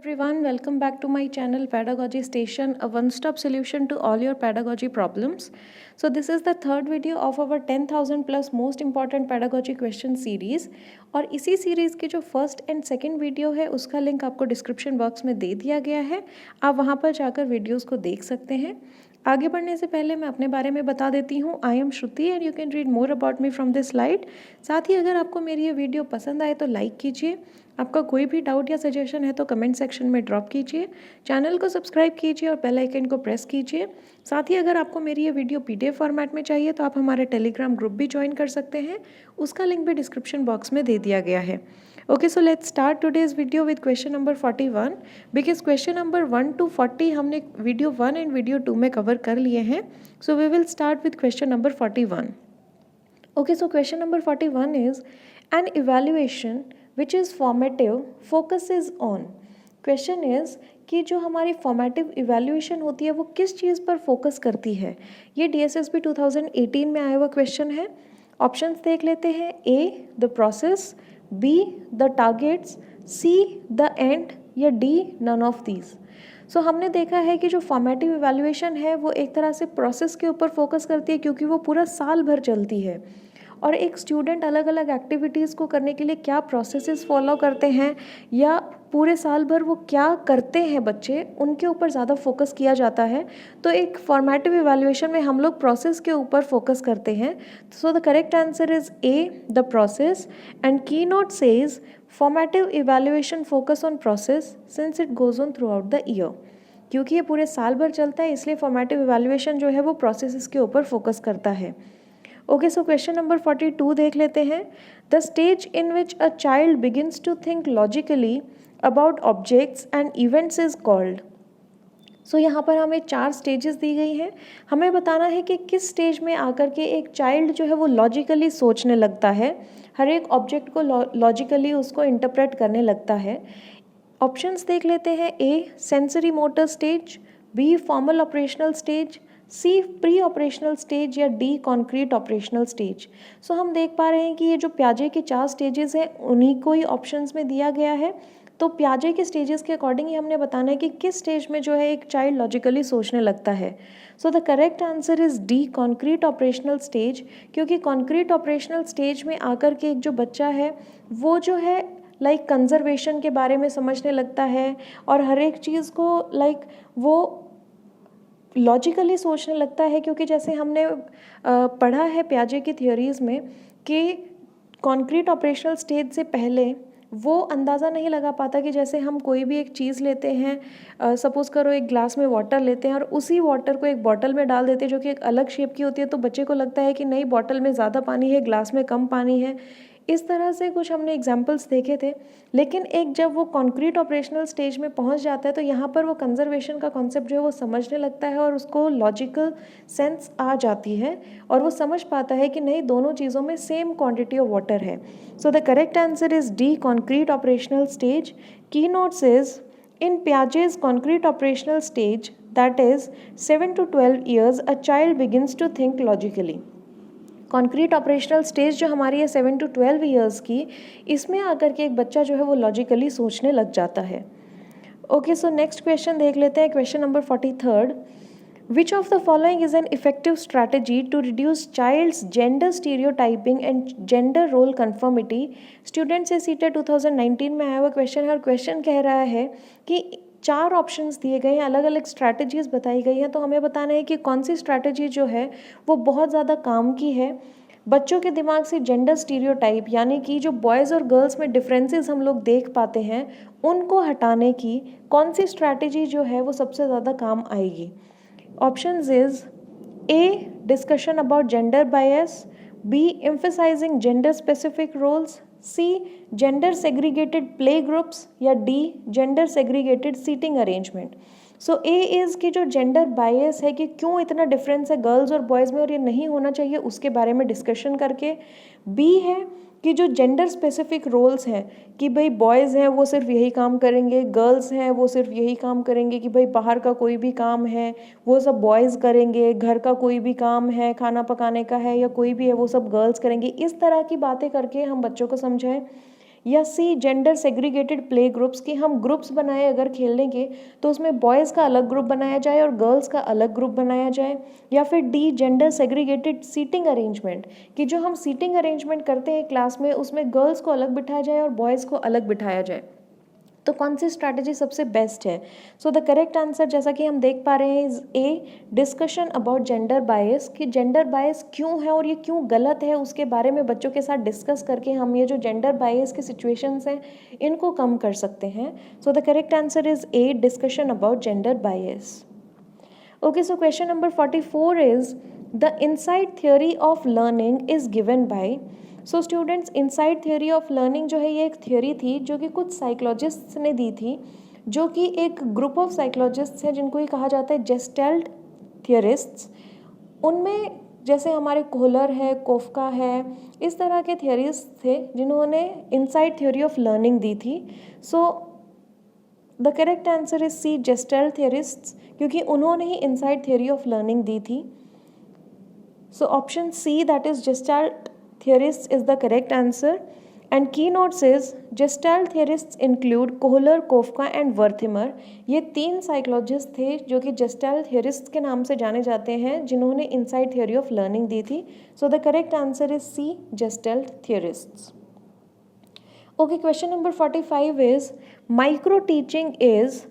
everyone, welcome back to my channel Pedagogy Station, a one-stop solution to all your pedagogy problems. So this is the third video of our 10,000 plus most important pedagogy question series और इसी series के जो first and second video है उसका link आपको description box में दे दिया गया है। आप वहां पर जाकर वीडियोस को देख सकते हैं। आगे बढ़ने से पहले मैं अपने बारे में बता देती हूँ। I am Shruti and you can read more about me from this slide. साथ ही अगर आपको मेरी ये वीडियो पसंद आए तो लाइक कीजिए। आपका कोई भी डाउट या सजेशन है तो कमेंट सेक्शन में ड्रॉप कीजिए। चैनल को सब्सक्राइब कीजिए और बेल आइकन को प्रेस कीजिए। साथ ही अगर आपको मेरी ये वीडियो पीडीएफ फॉर्मेट में चाहिए तो आप हमारे टेलीग्राम ग्रुप भी ज्वाइन कर सकते हैं। उसका लिंक भी डिस्क्रिप्शन बॉक्स में दे दिया गया है। Okay, so let's start today's video with question number 41 because question number 1 to 40 हमने वीडियो 1 एंड वीडियो 2 में कवर कर लिए हैं। So we will start with question number 41. Okay, so question number 41 is an evaluation which is formative focuses on. Question is कि जो हमारी formative evaluation होती है वो किस चीज़ पर फोकस करती है। ये DSSB 2018 में आया हुआ क्वेश्चन है। ऑप्शंस देख लेते हैं। A the process, B the targets, C the end या D नन ऑफ दीज। सो हमने देखा है कि जो फॉर्मेटिव इवैल्यूएशन है वो एक तरह से प्रोसेस के ऊपर फोकस करती है क्योंकि वो पूरा साल भर चलती है और एक स्टूडेंट अलग अलग एक्टिविटीज़ को करने के लिए क्या प्रोसेसेस फॉलो करते हैं या पूरे साल भर वो क्या करते हैं बच्चे, उनके ऊपर ज़्यादा फोकस किया जाता है। तो एक फॉर्मेटिव इवैल्यूएशन में हम लोग प्रोसेस के ऊपर फोकस करते हैं। So the correct answer is A the process and key note says formative evaluation focus on process since it goes on throughout the year. क्योंकि ये पूरे साल भर चलता है इसलिए फॉर्मेटिव इवैल्यूएशन जो है वो प्रोसेसेस के ऊपर फोकस करता है। ओके, सो क्वेश्चन नंबर 42 देख लेते हैं। The stage in which a child begins to think logically about objects and events is called. So यहाँ पर हमें 4 स्टेजेस दी गई हैं। हमें बताना है कि किस स्टेज में आकर के एक चाइल्ड जो है वो लॉजिकली सोचने लगता है, हर एक ऑब्जेक्ट को लॉजिकली उसको इंटरप्रेट करने लगता है। ऑप्शंस देख लेते हैं। A sensory motor stage, B formal operational stage, C pre operational stage या D concrete operational stage. So हम देख पा रहे हैं कि ये जो प्याजे के 4 स्टेजेस हैं उन्हीं को ही ऑप्शंस में दिया गया है। तो प्याजे के स्टेजेस के अकॉर्डिंग ही हमने बताना है कि किस स्टेज में जो है एक चाइल्ड लॉजिकली सोचने लगता है। So the correct answer is D concrete operational stage, क्योंकि कॉन्क्रीट ऑपरेशनल स्टेज में आकर के एक जो बच्चा है वो जो है कंजर्वेशन के बारे में समझने लगता है और हर एक चीज़ को वो लॉजिकली सोचने लगता है। क्योंकि जैसे हमने पढ़ा है पियाजे की थियोरीज़ में कि कॉन्क्रीट ऑपरेशनल स्टेज से पहले वो अंदाज़ा नहीं लगा पाता कि जैसे हम कोई भी एक चीज़ लेते हैं, सपोज़ करो एक ग्लास में वाटर लेते हैं और उसी वाटर को एक बॉटल में डाल देते हैं जो कि एक अलग शेप की होती है, तो बच्चे को लगता है कि नहीं बॉटल में ज़्यादा पानी है, ग्लास में कम पानी है। इस तरह से कुछ हमने एग्जाम्पल्स देखे थे। लेकिन एक जब वो कॉन्क्रीट ऑपरेशनल स्टेज में पहुंच जाता है तो यहाँ पर वो कंजर्वेशन का कॉन्सेप्ट जो है वो समझने लगता है और उसको लॉजिकल सेंस आ जाती है और वो समझ पाता है कि नहीं दोनों चीज़ों में सेम क्वांटिटी ऑफ वाटर है। So the correct answer is D concrete operational stage. Key notes is in Piaget's concrete operational stage, that is 7 to 12 years, a child begins to think logically. Concrete operational stage जो हमारी है 7 to 12 years की, इसमें आकर के एक बच्चा जो है वो लॉजिकली सोचने लग जाता है। ओके, सो नेक्स्ट क्वेश्चन देख लेते हैं। Question number 43, which of the following is an effective strategy to reduce child's gender stereotyping and gender role conformity. Student से सीटेट 2019 में आया हुआ क्वेश्चन है और क्वेश्चन कह रहा है कि 4 ऑप्शंस दिए गए हैं, अलग अलग स्ट्रैटेजीज बताई गई हैं, तो हमें बताना है कि कौन सी स्ट्रैटेजी जो है वो बहुत ज़्यादा काम की है बच्चों के दिमाग से जेंडर स्टीरियोटाइप यानी कि जो बॉयज़ और गर्ल्स में डिफरेंसेस हम लोग देख पाते हैं उनको हटाने की कौन सी स्ट्रैटेजी जो है वो सबसे ज़्यादा काम आएगी। Options is A discussion about gender bias, B emphasizing gender specific roles, C gender segregated play groups या D gender segregated seating arrangement. So A is कि जो जेंडर बायस है कि क्यों इतना डिफरेंस है गर्ल्स और बॉयज़ में और ये नहीं होना चाहिए उसके बारे में डिस्कशन करके। बी है कि जो जेंडर स्पेसिफिक रोल्स हैं कि भाई बॉयज़ हैं वो सिर्फ यही काम करेंगे, गर्ल्स हैं वो सिर्फ यही काम करेंगे, कि भाई बाहर का कोई भी काम है वो सब बॉयज़ करेंगे, घर का कोई भी काम है खाना पकाने का है या कोई भी है वो सब गर्ल्स करेंगे। इस तरह की बातें करके हम बच्चों को समझाएं या सी जेंडर सेग्रीगेटेड प्ले ग्रुप्स, कि हम ग्रुप्स बनाए अगर खेलने के तो उसमें बॉयज़ का अलग ग्रुप बनाया जाए और गर्ल्स का अलग ग्रुप बनाया जाए, या फिर D gender segregated seating arrangement, कि जो हम सीटिंग अरेंजमेंट करते हैं क्लास में उसमें गर्ल्स को अलग बिठाया जाए और बॉयज़ को अलग बिठाया जाए। तो कौन सी स्ट्रैटेजी सबसे बेस्ट है? सो द करेक्ट आंसर जैसा कि हम देख पा रहे हैं is A discussion about gender बायस, कि जेंडर बायस क्यों है और ये क्यों गलत है उसके बारे में बच्चों के साथ डिस्कस करके हम ये जो जेंडर बायस के सिचुएशंस हैं इनको कम कर सकते हैं। So the correct answer is A discussion about gender bias. Okay, so question number 44 is the insight theory of learning is given by. So students, insight theory of learning जो है ये एक theory थी जो कि कुछ psychologists ने दी थी, जो कि एक group of psychologists है जिनको ये कहा जाता है Gestalt theorists। उनमें जैसे हमारे कोहलर है, कोफका है, इस तरह के theorists थे जिन्होंने insight theory of learning दी थी। So the correct answer is C gestalt theorists, क्योंकि उन्होंने ही इनसाइट थियोरी ऑफ लर्निंग दी थी। So option C that is gestalt theorists is the correct answer. And key notes is gestalt theorists include Kohler, Koffka and Wertheimer. ये 3 psychologist थे जो कि जेस्टल्ट थियरिस्ट्स के नाम से जाने जाते हैं जिन्होंने इनसाइट थियोरी ऑफ लर्निंग दी थी। So the correct answer is C gestalt theorists. Okay, question number 45 is micro teaching is,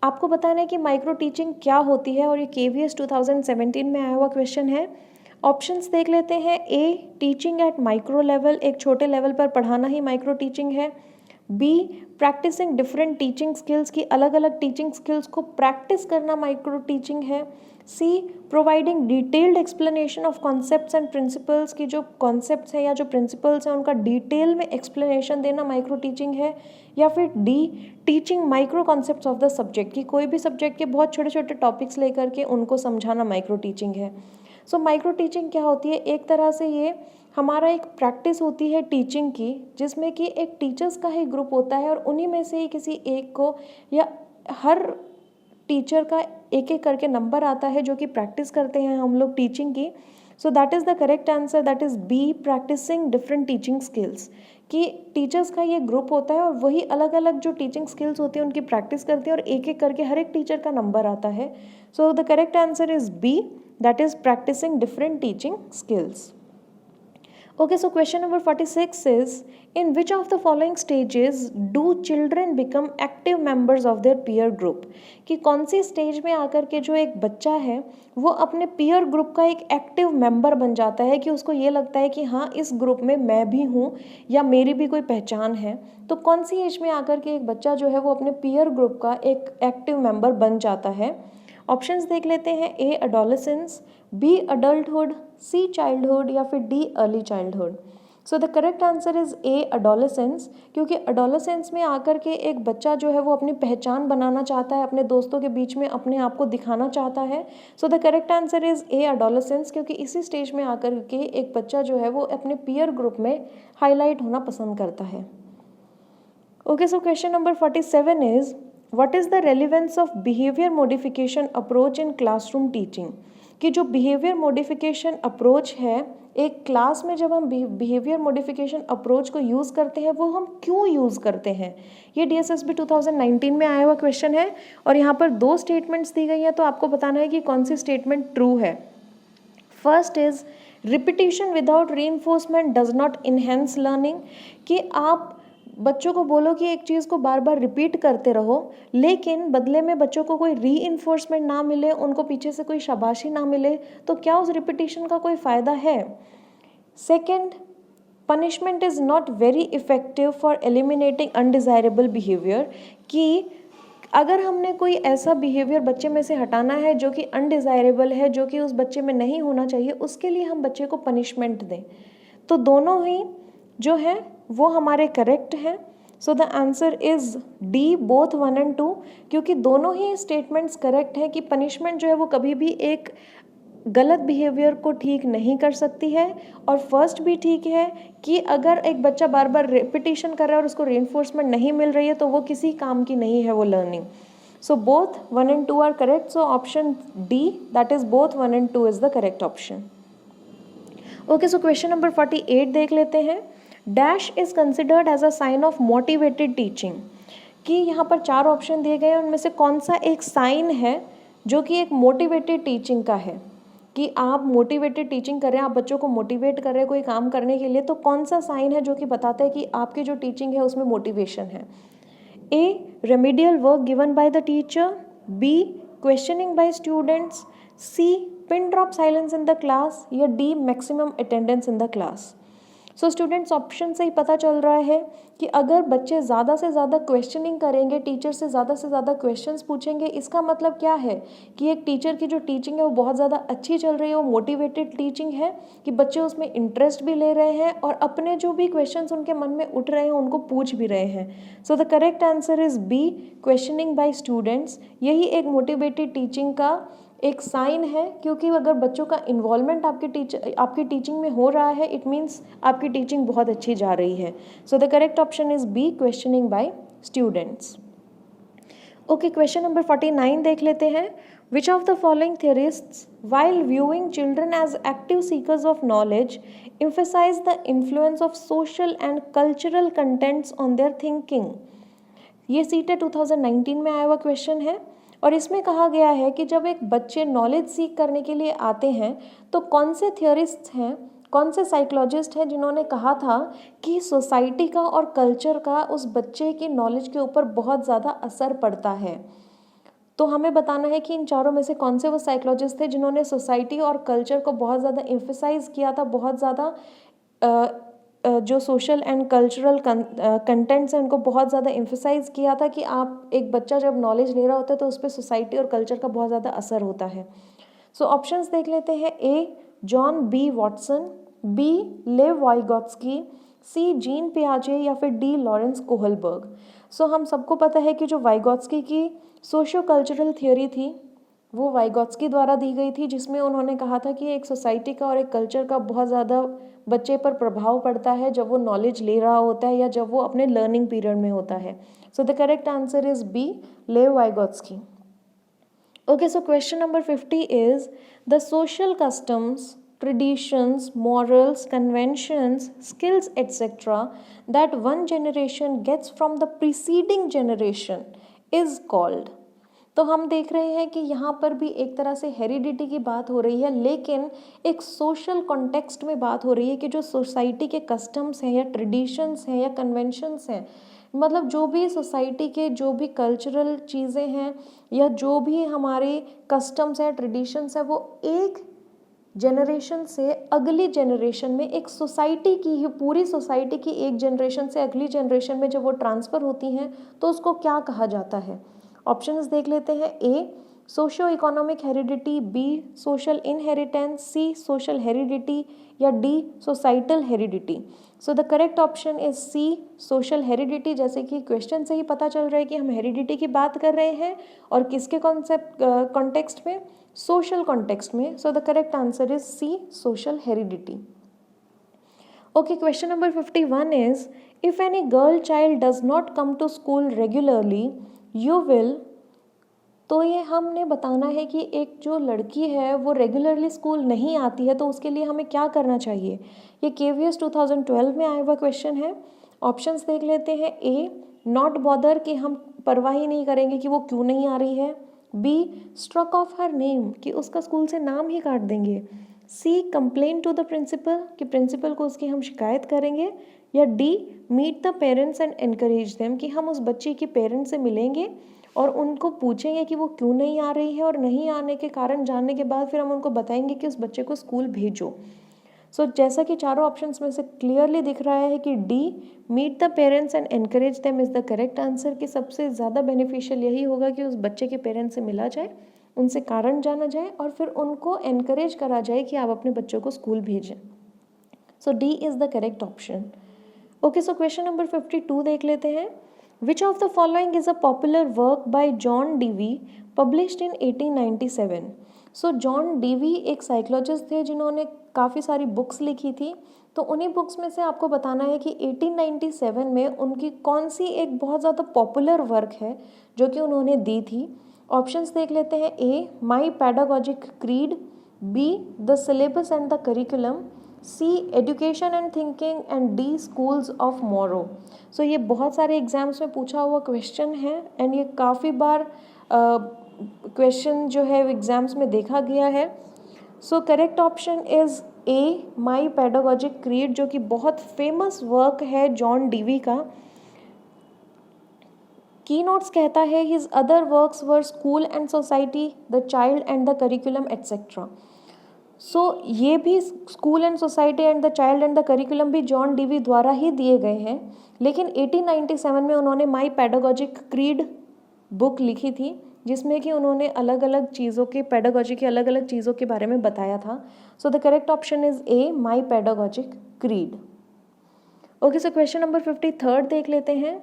आपको बताना है कि माइक्रो टीचिंग क्या होती है और ये KVS 2017 में आया हुआ क्वेश्चन है। ऑप्शंस देख लेते हैं। A teaching at micro level, एक छोटे लेवल पर पढ़ाना ही माइक्रो टीचिंग है। B practising different teaching skills, की अलग अलग टीचिंग स्किल्स को प्रैक्टिस करना माइक्रो टीचिंग है। C providing detailed explanation of concepts and principles, की जो कॉन्सेप्ट्स हैं या जो प्रिंसिपल्स हैं उनका डिटेल में एक्सप्लेनेशन देना माइक्रो टीचिंग है। या फिर D teaching micro concepts of the subject, की कोई भी सब्जेक्ट के बहुत छोटे छोटे टॉपिक्स लेकर के उनको समझाना माइक्रो टीचिंग है। सो माइक्रो टीचिंग क्या होती है? एक तरह से ये हमारा एक प्रैक्टिस होती है टीचिंग की, जिसमें कि एक टीचर्स का ही ग्रुप होता है और उन्हीं में से ही किसी एक को या हर टीचर का एक एक करके नंबर आता है जो कि प्रैक्टिस करते हैं हम लोग टीचिंग की। So that is the correct answer, that is B practising different teaching skills, कि टीचर्स का ये ग्रुप होता है और वही अलग अलग जो टीचिंग स्किल्स होती हैं उनकी प्रैक्टिस करते हैं और एक एक करके हर एक टीचर का नंबर आता है। So the correct answer is B, that is practicing different teaching skills. Okay, so question number 46 is in which of the following stages do children become active members of their peer group, कि कौन सी stage में आकर के जो एक बच्चा है वो अपने पीयर ग्रुप का एक एक्टिव मेंबर बन जाता है, कि उसको ये लगता है कि हाँ इस ग्रुप में मैं भी हूँ या मेरी भी कोई पहचान है। तो कौन सी एज में आकर के एक बच्चा जो है वो अपने पीयर ग्रुप का एक एक्टिव मेंबर बन जाता है? ऑप्शंस देख लेते हैं। ए एडोलेसेंस, बी अडल्टहुड, सी चाइल्डहुड या फिर D early childhood. So the correct answer is A adolescence, क्योंकि एडोलेसेंस में आकर के एक बच्चा जो है वो अपनी पहचान बनाना चाहता है, अपने दोस्तों के बीच में अपने आप को दिखाना चाहता है। So the correct answer is A adolescence, क्योंकि इसी स्टेज में आकर के एक बच्चा जो है वो अपने पीयर ग्रुप में हाईलाइट होना पसंद करता है। Okay, so question number 47 is What is the relevance of behavior modification approach in classroom teaching? कि जो behavior modification approach है एक क्लास में जब हम behavior modification approach को यूज़ करते हैं वो हम क्यों यूज़ करते हैं? ये DSSB 2019 में आया हुआ क्वेश्चन है और यहाँ पर 2 स्टेटमेंट्स दी गई हैं, तो आपको बताना है कि कौन सी स्टेटमेंट ट्रू है। First is repetition without reinforcement does not enhance learning, कि आप बच्चों को बोलो कि एक चीज़ को बार बार रिपीट करते रहो लेकिन बदले में बच्चों को कोई रीइंफोर्समेंट ना मिले, उनको पीछे से कोई शाबाशी ना मिले, तो क्या उस रिपीटिशन का कोई फ़ायदा है? Second, punishment is not very effective for eliminating undesirable behaviour, कि अगर हमने कोई ऐसा बिहेवियर बच्चे में से हटाना है जो कि अनडिज़ायरेबल है, जो कि उस बच्चे में नहीं होना चाहिए, उसके लिए हम बच्चे को पनिशमेंट दें। तो दोनों ही जो है वो हमारे करेक्ट हैं। So the answer is D, both 1 and 2, क्योंकि दोनों ही स्टेटमेंट्स करेक्ट हैं कि पनिशमेंट जो है वो कभी भी एक गलत बिहेवियर को ठीक नहीं कर सकती है, और फर्स्ट भी ठीक है कि अगर एक बच्चा बार बार रिपीटिशन कर रहा है और उसको रीइंफोर्समेंट नहीं मिल रही है तो वो किसी काम की नहीं है वो learning. So both 1 and 2 are correct. So option D, that is both 1 and 2 is the correct option. Okay, so question number 48 देख लेते हैं। Dash is considered as a sign of motivated teaching, कि यहाँ पर 4 ऑप्शन दिए गए हैं, उनमें से कौन सा एक साइन है जो कि एक मोटिवेटेड टीचिंग का है, कि आप मोटिवेटेड टीचिंग कर रहे हैं, आप बच्चों को मोटिवेट कर रहे हैं कोई काम करने के लिए, तो कौन सा साइन है जो कि बताता है कि आपकी जो टीचिंग है उसमें मोटिवेशन है। A. Remedial work given by the teacher. B. Questioning by students. C. Pin drop silence in the class. या D. Maximum attendance in the class. So students option से ही पता चल रहा है कि अगर बच्चे ज़्यादा से ज़्यादा क्वेश्चनिंग करेंगे, टीचर से ज़्यादा क्वेश्चंस पूछेंगे, इसका मतलब क्या है कि एक टीचर की जो टीचिंग है वो बहुत ज़्यादा अच्छी चल रही है, वो मोटिवेटेड टीचिंग है, कि बच्चे उसमें इंटरेस्ट भी ले रहे हैं और अपने जो भी क्वेश्चंस उनके मन में उठ रहे हैं उनको पूछ भी रहे हैं। So the correct answer is B, questioning by students. यही एक मोटिवेटेड टीचिंग का एक साइन है, क्योंकि अगर बच्चों का इन्वॉल्वमेंट आपकी टीचिंग में हो रहा है, इट मीन्स आपकी टीचिंग बहुत अच्छी जा रही है। So the correct option is B, questioning by students. Okay, question number 49 देख लेते हैं। Which of the following theorists while viewing children as active seekers of knowledge emphasize the influence of social and cultural contents on their thinking? ये CTET 2019 में आया हुआ question है और इसमें कहा गया है कि जब एक बच्चे नॉलेज सीख करने के लिए आते हैं तो कौन से थियरिस्ट हैं, कौन से साइकोलॉजिस्ट हैं जिन्होंने कहा था कि सोसाइटी का और कल्चर का उस बच्चे की नॉलेज के ऊपर बहुत ज़्यादा असर पड़ता है। तो हमें बताना है कि इन चारों में से कौन से वो साइकोलॉजिस्ट थे जिन्होंने सोसाइटी और कल्चर को बहुत ज़्यादा एम्फेसाइज किया था, बहुत ज़्यादा जो सोशल एंड कल्चरल कंटेंट्स हैं उनको बहुत ज़्यादा एम्फेसाइज किया था कि आप एक बच्चा जब नॉलेज ले रहा होता है तो उस पर सोसाइटी और कल्चर का बहुत ज़्यादा असर होता है। सो ऑप्शंस देख लेते हैं। A. John B Watson, B. Lev Vygotsky, C. Gene पियाजे या फिर डी. Lawrence Kohlberg. सो हम सबको पता है कि जो वाइगॉत्स्की की सोशियो कल्चरल थियोरी थी वो वाइगॉत्स्की द्वारा दी गई थी, जिसमें उन्होंने कहा था कि एक सोसाइटी का और एक कल्चर का बहुत ज़्यादा बच्चे पर प्रभाव पड़ता है जब वो नॉलेज ले रहा होता है या जब वो अपने लर्निंग पीरियड में होता है। So the correct answer is B, Lev Vygotsky. Okay, so question number 50 is the social customs, traditions, morals, conventions, skills, etc. that one generation gets from the preceding generation is called. तो हम देख रहे हैं कि यहाँ पर भी एक तरह से हेरिडिटी की बात हो रही है, लेकिन एक सोशल कॉन्टेक्स्ट में बात हो रही है कि जो सोसाइटी के कस्टम्स हैं या ट्रेडिशंस हैं या कन्वेंशंस हैं, मतलब जो भी सोसाइटी के जो भी कल्चरल चीज़ें हैं या जो भी हमारे कस्टम्स हैं, ट्रेडिशंस हैं, वो एक जनरेशन से अगली जनरेशन में, एक सोसाइटी की ही, पूरी सोसाइटी की एक जनरेशन से अगली जनरेशन में जब वो ट्रांसफ़र होती हैं तो उसको क्या कहा जाता है। ऑप्शंस देख लेते हैं। A. Socio economic heredity, B. Social inheritance, C. Social heredity या D. Societal heredity. So the correct option is C, social heredity. जैसे कि क्वेश्चन से ही पता चल रहा है कि हम हेरिडिटी की बात कर रहे हैं और किसके कॉन्सेप्ट कॉन्टेक्स्ट में, सोशल कॉन्टेक्स्ट में। So the correct answer is C, social heredity. Okay, question number 51 is, if any girl child does not come to school regularly, you will. तो ये हमने बताना है कि एक जो लड़की है वो रेगुलरली स्कूल नहीं आती है तो उसके लिए हमें क्या करना चाहिए। ये KVS 2012 में आया हुआ क्वेश्चन है। ऑप्शंस देख लेते हैं। ए. नॉट बॉदर, कि हम परवाह ही नहीं करेंगे कि वो क्यों नहीं आ रही है। B. Struck off her name, कि उसका स्कूल से नाम ही काट देंगे। C. Complain to the principal, कि प्रिंसिपल को उसकी हम शिकायत करेंगे। या D. Meet the parents and encourage them, कि हम उस बच्चे के पेरेंट्स से मिलेंगे और उनको पूछेंगे कि वो क्यों नहीं आ रही है और नहीं आने के कारण जानने के बाद फिर हम उनको बताएंगे कि उस बच्चे को स्कूल भेजो। सो जैसा कि चारों ऑप्शंस में से क्लियरली दिख रहा है कि D, meet the parents and encourage them is the correct answer, कि सबसे ज़्यादा बेनिफिशियल यही होगा कि उस बच्चे के पेरेंट्स से मिला जाए, उनसे कारण जाना जाए और फिर उनको एनकरेज करा जाए कि आप अपने बच्चों को स्कूल भेजें। So D is the correct option. Okay, so question number 52 देख लेते हैं। Which of the following is a popular work by John Dewey published in 1897। So John Dewey एक साइकोलॉजिस्ट थे जिन्होंने काफ़ी सारी बुक्स लिखी थी। तो उन्हीं बुक्स में से आपको बताना है कि 1897 में उनकी कौन सी एक बहुत ज़्यादा पॉपुलर वर्क है जो कि उन्होंने दी थी। ऑप्शंस देख लेते हैं। A. My pedagogic creed, B. The syllabus and the curriculum, C education and thinking and D schools of tomorrow. So ये बहुत सारे एग्जाम्स में पूछा हुआ क्वेश्चन है एंड ये काफ़ी बार क्वेश्चन जो है एग्जाम्स में देखा गया है। So correct option is A my pedagogic creed, जो कि बहुत फेमस वर्क है जॉन डीवी का। कीनोट्स कहता है his other works were school and society, the child and the curriculum etcetera. So ये भी school and society and the child and the curriculum भी जॉन डीवी द्वारा ही दिए गए हैं, लेकिन 1897 में उन्होंने माई पेडागोजिक क्रीड बुक लिखी थी, जिसमें कि उन्होंने अलग अलग चीज़ों के पेडागोजी की अलग अलग चीज़ों के बारे में बताया था। So the correct option is A my pedagogic creed. Okay, so question number 53 देख लेते हैं।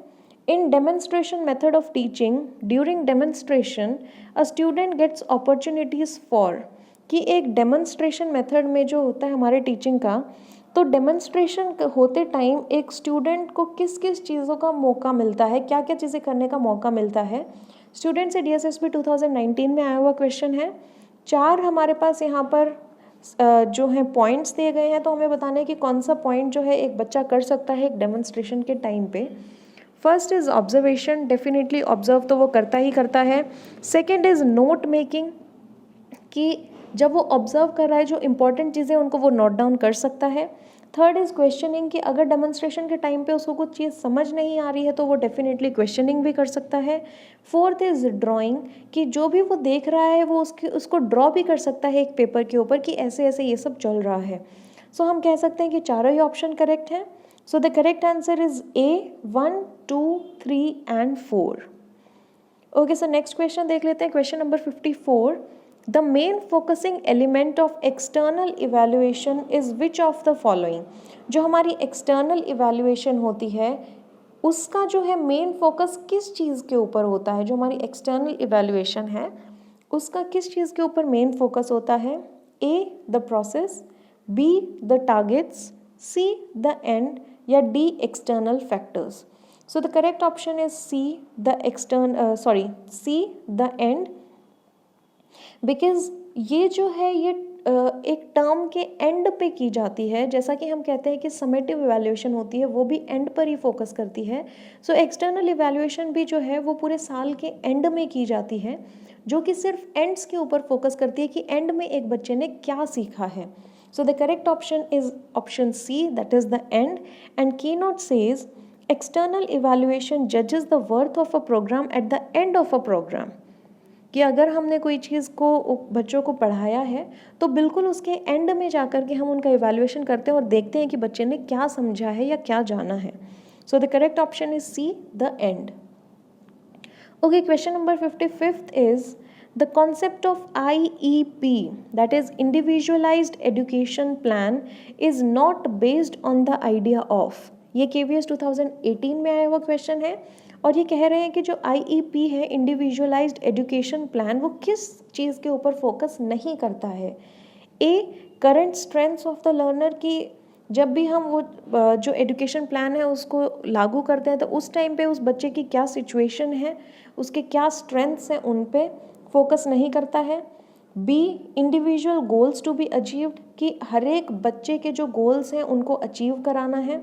In demonstration method of teaching, during demonstration, a student gets opportunities for, कि एक demonstration method में जो होता है हमारे teaching का, तो demonstration होते टाइम एक student को किस किस चीज़ों का मौका मिलता है, क्या क्या चीज़ें करने का मौका मिलता है। स्टूडेंट से DSSP 2019 में आया हुआ क्वेश्चन है। 4 हमारे पास यहाँ पर जो है पॉइंट्स दिए गए हैं, तो हमें बताना है कि कौन सा पॉइंट जो है एक बच्चा कर सकता है एक डेमोन्स्ट्रेशन के टाइम पे। First is observation, definitely observe तो वो करता ही करता है। सेकेंड इज़ नोट मेकिंग, कि जब वो ऑब्जर्व कर रहा है जो इंपॉर्टेंट चीज़ें उनको वो नोट डाउन कर सकता है। थर्ड इज़ क्वेश्चनिंग, कि अगर डेमोन्स्ट्रेशन के टाइम पे उसको कुछ चीज़ समझ नहीं आ रही है तो वो डेफिनेटली क्वेश्चनिंग भी कर सकता है। फोर्थ इज़ ड्राइंग, कि जो भी वो देख रहा है वो उसको ड्रॉ भी कर सकता है एक पेपर के ऊपर कि ऐसे ऐसे ये सब चल रहा है। सो हम कह सकते हैं कि चारों ही ऑप्शन करेक्ट हैं। So the correct answer is A, 1, 2, 3 and 4. Okay, so next question देख लेते हैं, question number 54. The main focusing element of external evaluation is which of the following? जो हमारी external evaluation होती है उसका जो है मेन फोकस किस चीज़ के ऊपर होता है। जो हमारी external evaluation है उसका किस चीज़ के ऊपर मेन फोकस होता है। A, the process, B, the targets, C, the end, या D, external factors. So the correct option is C, the C, the end, because ये जो है ये एक टर्म के एंड पे की जाती है। जैसा कि हम कहते हैं कि समेटिव इवैल्यूएशन होती है वो भी एंड पर ही फोकस करती है। सो एक्सटर्नल इवैल्यूएशन भी जो है वो पूरे साल के एंड में की जाती है, जो कि सिर्फ एंड्स के ऊपर फोकस करती है कि एंड में एक बच्चे ने क्या सीखा है। So the correct option is option C, that is the end. And keynote says external evaluation judges the worth of a program at the end of a program. कि अगर हमने कोई चीज़ को बच्चों को पढ़ाया है तो बिल्कुल उसके एंड में जाकर के हम उनका इवैल्यूएशन करते हैं और देखते हैं कि बच्चे ने क्या समझा है या क्या जाना है। So the correct option is C, the end. Okay, question number 55th is the concept of IEP, that is individualized education plan, is not based on the idea of। ये KVS 2018 में आया हुआ क्वेश्चन है और ये कह रहे हैं कि जो IEP है इंडिविजुअलाइज्ड एजुकेशन प्लान वो किस चीज़ के ऊपर फोकस नहीं करता है। A, current strengths of the learner, की जब भी हम वो जो एजुकेशन प्लान है उसको लागू करते हैं तो उस टाइम पे उस बच्चे की क्या सिचुएशन है, उसके क्या स्ट्रेंथ्स हैं, उन पे फोकस नहीं करता है। B, individual goals to be achieved, कि हर एक बच्चे के जो गोल्स हैं उनको अचीव कराना है।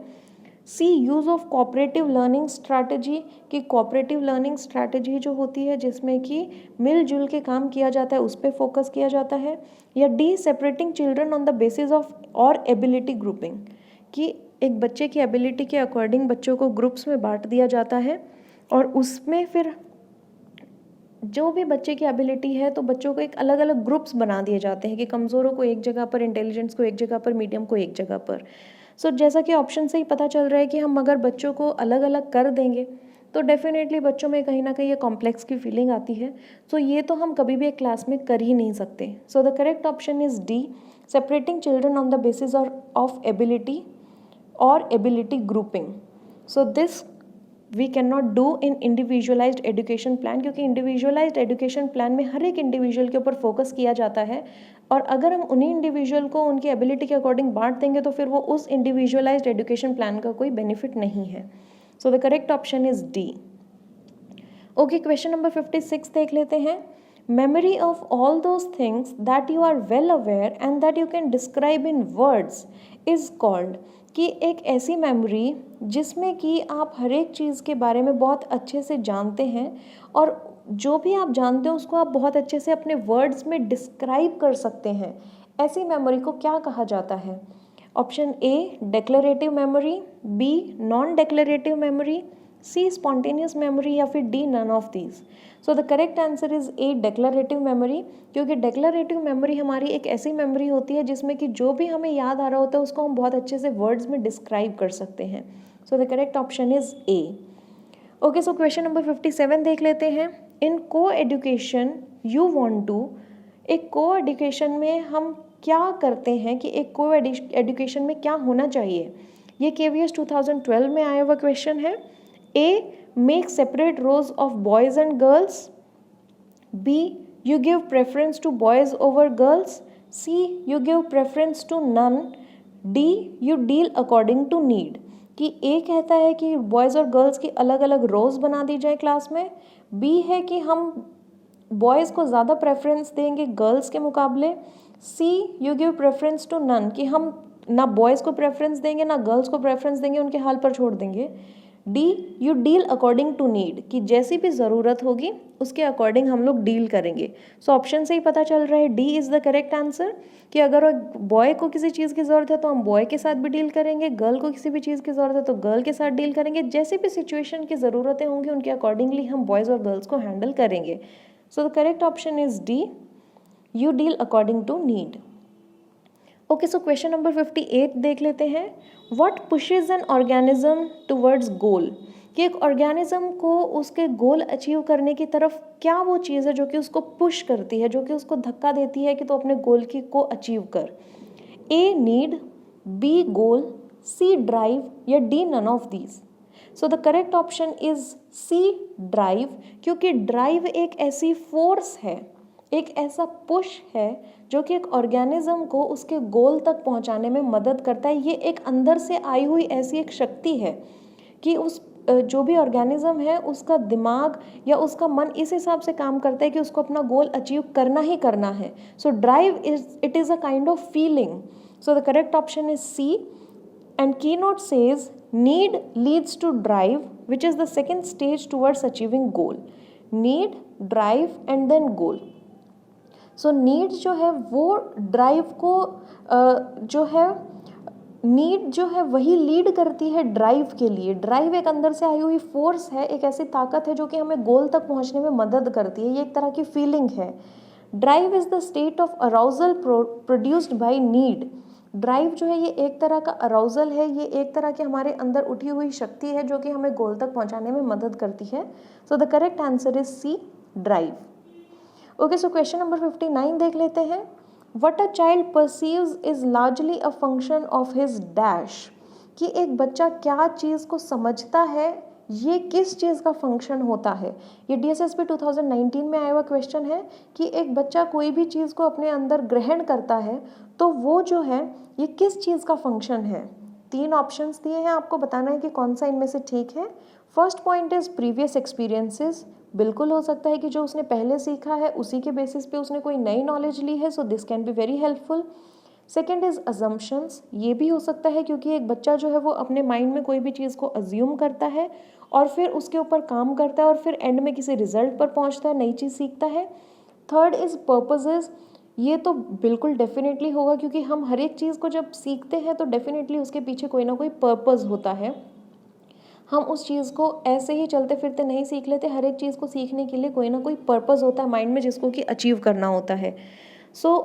C, use of cooperative learning strategy, कि कोऑपरेटिव लर्निंग स्ट्रैटेजी जो होती है जिसमें कि मिलजुल के काम किया जाता है उस पर फोकस किया जाता है। या D, separating children on the basis of और एबिलिटी ग्रुपिंग, कि एक बच्चे की एबिलिटी के अकॉर्डिंग बच्चों को ग्रुप्स में बांट दिया जाता है और उसमें फिर जो भी बच्चे की एबिलिटी है तो बच्चों को एक अलग अलग ग्रुप्स बना दिए जाते हैं कि कमज़ोरों को एक जगह पर, इंटेलिजेंस को एक जगह पर, मीडियम को एक जगह पर। सो जैसा कि ऑप्शन से ही पता चल रहा है कि हम अगर बच्चों को अलग अलग कर देंगे तो डेफिनेटली बच्चों में कहीं ना कहीं ये कॉम्प्लेक्स की फीलिंग आती है। सो ये तो हम कभी भी एक क्लास में कर ही नहीं सकते। So the correct option is D, separating children on the basis of ability और ability grouping. So this we can not do in individualized education plan, क्योंकि इंडिविजुअलाइज्ड एजुकेशन प्लान में हर एक इंडिविजुअल के ऊपर फोकस किया जाता है और अगर हम उन्हीं इंडिविजुअल को उनकी एबिलिटी के अकॉर्डिंग बांट देंगे तो फिर वो उस इंडिविजुअलाइज्ड एजुकेशन प्लान का कोई बेनिफिट नहीं है। So the correct option is D. Okay, question number 56 देख लेते हैं। memory of all those things that you are well aware and that you can describe in words is called, कि एक ऐसी मेमोरी जिसमें कि आप हर एक चीज़ के बारे में बहुत अच्छे से जानते हैं और जो भी आप जानते हो उसको आप बहुत अच्छे से अपने वर्ड्स में डिस्क्राइब कर सकते हैं, ऐसी मेमोरी को क्या कहा जाता है? Option A declarative memory, B non declarative memory, C spontaneous memory या फिर D none of these. So the correct answer is A declarative memory, क्योंकि डेक्लरेटिव मेमोरी हमारी एक ऐसी मेमोरी होती है जिसमें कि जो भी हमें याद आ रहा होता है उसको हम बहुत अच्छे से वर्ड्स में डिस्क्राइब कर सकते हैं। So the correct option is A. Okay, so question number 57 देख लेते हैं। इन को एजुकेशन यू वॉन्ट टू, एक को एजुकेशन में हम क्या करते हैं कि एक को एजुकेशन में क्या होना चाहिए? ये KVS 2012 में आया हुआ क्वेश्चन है। A make separate rows of boys and girls, B you give preference to boys over girls, C you give preference to none, D you deal according to need. कि ए कहता है कि boys और girls की अलग अलग रोज बना दी जाए क्लास में, बी है कि हम बॉयज़ को ज़्यादा प्रेफरेंस देंगे गर्ल्स के मुकाबले, C you give preference to none, कि हम ना बॉयज़ को प्रेफरेंस देंगे ना गर्ल्स को प्रेफरेंस देंगे, उनके हाल पर छोड़ देंगे, D you deal according to need, कि जैसी भी ज़रूरत होगी उसके अकॉर्डिंग हम लोग डील करेंगे। सो ऑप्शन से ही पता चल रहा है D is the correct answer, कि अगर बॉय को किसी चीज़ की ज़रूरत है तो हम बॉय के साथ भी डील करेंगे, गर्ल को किसी भी चीज़ की ज़रूरत है तो गर्ल के साथ डील करेंगे, जैसे भी सिचुएशन की ज़रूरतें होंगी उनके अकॉर्डिंगली हम बॉयज़ और गर्ल्स को हैंडल करेंगे। So the correct option is D, you deal according to need. Okay, so question number 58 देख लेते हैं। What pushes an organism towards goal, कि एक ऑर्गेनिज्म को उसके गोल अचीव करने की तरफ क्या वो चीज़ है जो कि उसको पुश करती है, जो कि उसको धक्का देती है कि तो अपने गोल की को अचीव कर? A need, B goal, C drive या D none of these. So the correct option is C drive, क्योंकि ड्राइव एक ऐसी फोर्स है, एक ऐसा पुश है जो कि एक ऑर्गेनिज्म को उसके गोल तक पहुंचाने में मदद करता है। ये एक अंदर से आई हुई ऐसी एक शक्ति है कि उस जो भी ऑर्गेनिज्म है उसका दिमाग या उसका मन इस हिसाब से काम करता है कि उसको अपना गोल अचीव करना ही करना है। So drive it is a kind of feeling. So the correct option is C, and keynote says need leads to drive which is the second stage towards achieving goal. Need, drive and then goal. So need जो है वो drive को जो है need जो है वही lead करती है ड्राइव के लिए। ड्राइव एक अंदर से आई हुई फोर्स है, एक ऐसी ताकत है जो कि हमें गोल तक पहुंचने में मदद करती है। ये एक तरह की फीलिंग है। Drive is the state of arousal produced by need. Drive जो है ये एक तरह का अराउजल है, ये एक तरह के हमारे अंदर उठी हुई शक्ति है जो कि हमें गोल तक पहुँचाने में मदद करती है। So the correct answer is C, drive. Okay, so question number 59 देख लेते हैं। What a child perceives is largely a function of his dash, कि एक बच्चा क्या चीज़ को समझता है ये किस चीज़ का फंक्शन होता है। ये DSSP 2019 में आया हुआ क्वेश्चन है कि एक बच्चा कोई भी चीज़ को अपने अंदर ग्रहण करता है तो वो जो है ये किस चीज़ का फंक्शन है। 3 ऑप्शंस दिए हैं, आपको बताना है कि कौन सा इनमें से ठीक है। First point is previous experiences, बिल्कुल हो सकता है कि जो उसने पहले सीखा है उसी के बेसिस पे उसने कोई नई नॉलेज ली है, so this can be very helpful. Second is assumptions, ये भी हो सकता है क्योंकि एक बच्चा जो है वो अपने माइंड में कोई भी चीज़ को अज्यूम करता है और फिर उसके ऊपर काम करता है और फिर एंड में किसी रिजल्ट पर पहुंचता है, नई चीज़ सीखता है। थर्ड इज़ पर्पसेस, ये तो बिल्कुल डेफिनेटली होगा क्योंकि हम हर एक चीज़ को जब सीखते हैं तो डेफिनेटली उसके पीछे कोई ना कोई पर्पस होता है। हम उस चीज़ को ऐसे ही चलते फिरते नहीं सीख लेते, हर एक चीज़ को सीखने के लिए कोई ना कोई पर्पस होता है माइंड में जिसको कि अचीव करना होता है। So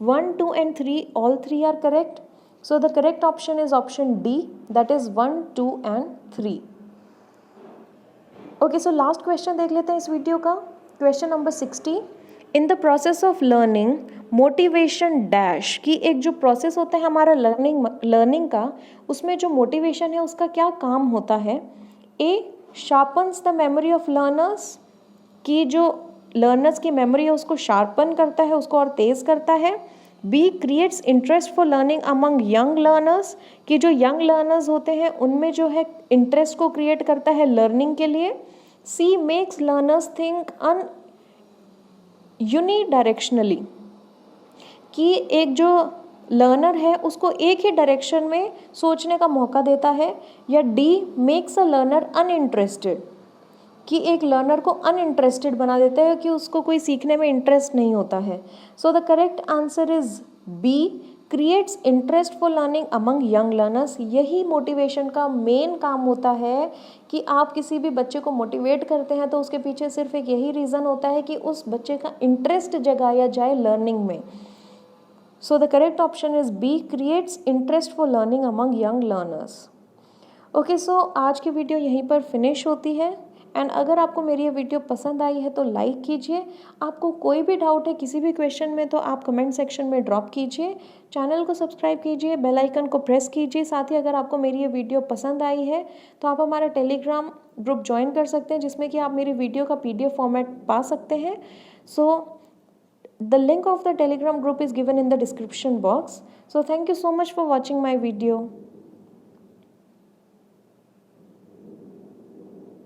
1, 2 and 3 all 3 are correct. So the correct option is option D, that is 1, 2 and 3। Okay, so last question देख लेते हैं इस वीडियो का। Question number 60। In the process of learning motivation dash, की एक जो प्रोसेस होता है हमारा लर्निंग का, उसमें जो मोटिवेशन है उसका क्या काम होता है। A sharpens the memory of learners, की जो लर्नर्स की मेमोरी है उसको शार्पन करता है, उसको और तेज़ करता है। B creates interest for learning among young learners, कि जो यंग लर्नर्स होते हैं उनमें जो है इंटरेस्ट को क्रिएट करता है लर्निंग के लिए। सी मेक्स लर्नर्स थिंक यूनिडायरेक्शनली, कि एक जो लर्नर है उसको एक ही डायरेक्शन में सोचने का मौका देता है, या D makes a learner uninterested, कि एक लर्नर को अनइंटरेस्टेड बना देता है कि उसको कोई सीखने में इंटरेस्ट नहीं होता है. So the correct answer is B, creates interest for learning among young learners. यही मोटिवेशन का मेन काम होता है कि आप किसी भी बच्चे को मोटिवेट करते हैं तो उसके पीछे सिर्फ एक यही रीज़न होता है कि उस बच्चे का इंटरेस्ट जगाया जाए लर्निंग में. So the correct option is B, creates interest for learning among young learners. Okay, so आज की वीडियो यहीं पर फिनिश होती है. एंड अगर आपको मेरी ये वीडियो पसंद आई है तो लाइक कीजिए. आपको कोई भी डाउट है किसी भी क्वेश्चन में तो आप कमेंट सेक्शन में ड्रॉप कीजिए. चैनल को सब्सक्राइब कीजिए, बेल आइकन को प्रेस कीजिए. साथ ही अगर आपको मेरी ये वीडियो पसंद आई है तो आप हमारा टेलीग्राम ग्रुप ज्वाइन कर सकते हैं, जिसमें कि आप मेरी वीडियो का PDF फॉर्मेट पा सकते हैं. So the link of the Telegram group is given in the description box. So thank you so much for watching my video.